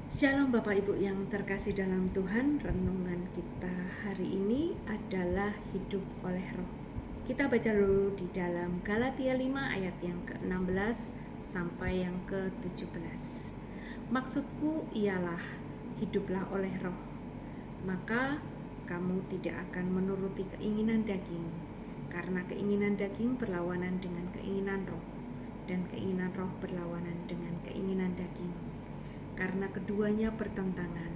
Shalom Bapak Ibu yang terkasih dalam Tuhan. Renungan kita hari ini adalah hidup oleh roh. Kita baca dulu di dalam Galatia 5 ayat yang ke-16 sampai yang ke-17. Maksudku ialah hiduplah oleh roh, maka kamu tidak akan menuruti keinginan daging, karena keinginan daging berlawanan dengan keinginan roh, dan keinginan roh berlawanan dengan keinginan daging. Karena keduanya bertentangan,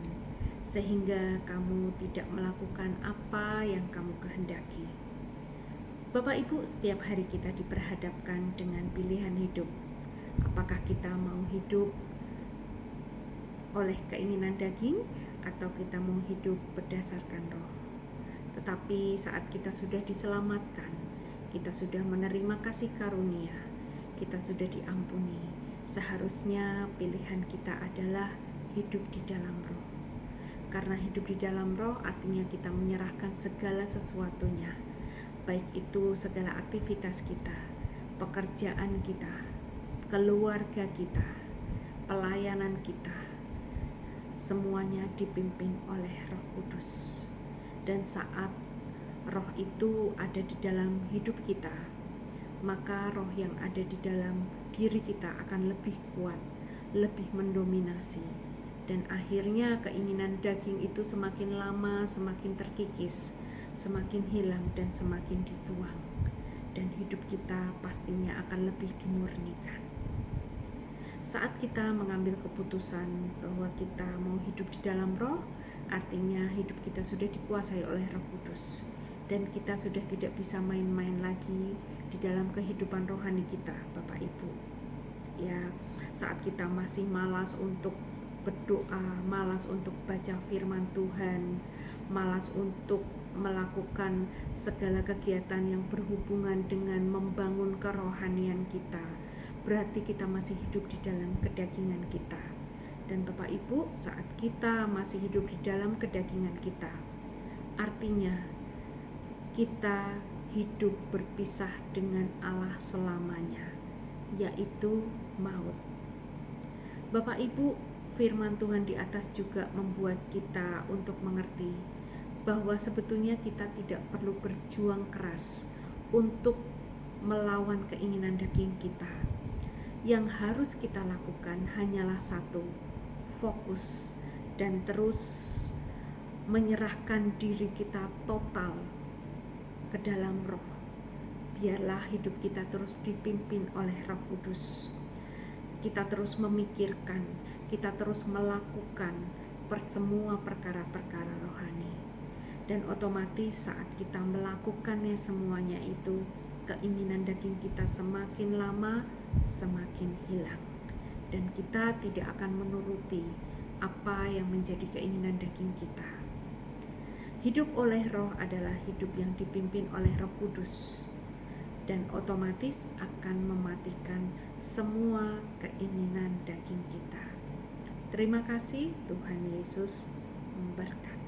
sehingga kamu tidak melakukan apa yang kamu kehendaki. Bapak Ibu, setiap hari kita diperhadapkan dengan pilihan hidup. Apakah kita mau hidup oleh keinginan daging atau kita mau hidup berdasarkan roh? Tetapi saat kita sudah diselamatkan, kita sudah menerima kasih karunia, kita sudah diampuni, seharusnya pilihan kita adalah hidup di dalam roh. Karena hidup di dalam roh artinya kita menyerahkan segala sesuatunya, baik itu segala aktivitas kita, pekerjaan kita, keluarga kita, pelayanan kita, semuanya dipimpin oleh Roh Kudus. Dan saat roh itu ada di dalam hidup kita, maka roh yang ada di dalam diri kita akan lebih kuat, lebih mendominasi, dan akhirnya keinginan daging itu semakin lama semakin terkikis, semakin hilang dan semakin dibuang, dan hidup kita pastinya akan lebih dimurnikan. Saat kita mengambil keputusan bahwa kita mau hidup di dalam roh, artinya hidup kita sudah dikuasai oleh Roh Kudus, dan kita sudah tidak bisa main-main lagi di dalam kehidupan rohani kita, Bapak Ibu. Ya, saat kita masih malas untuk berdoa, malas untuk baca firman Tuhan, malas untuk melakukan segala kegiatan yang berhubungan dengan membangun kerohanian kita, berarti kita masih hidup di dalam kedagingan kita. Dan Bapak Ibu, saat kita masih hidup di dalam kedagingan kita, artinya kita hidup berpisah dengan Allah selamanya, yaitu maut. Bapak Ibu, firman Tuhan di atas juga membuat kita untuk mengerti bahwa sebetulnya kita tidak perlu berjuang keras untuk melawan keinginan daging kita. Yang harus kita lakukan hanyalah satu, fokus dan terus menyerahkan diri kita total ke dalam roh. Biarlah hidup kita terus dipimpin oleh Roh Kudus. Kita terus memikirkan, kita terus melakukan semua perkara-perkara rohani. Dan otomatis saat kita melakukannya semuanya itu, keinginan daging kita semakin lama semakin hilang, dan kita tidak akan menuruti apa yang menjadi keinginan daging kita. Hidup oleh roh adalah hidup yang dipimpin oleh Roh Kudus, dan otomatis akan mematikan semua keinginan daging kita. Terima kasih, Tuhan Yesus memberkati.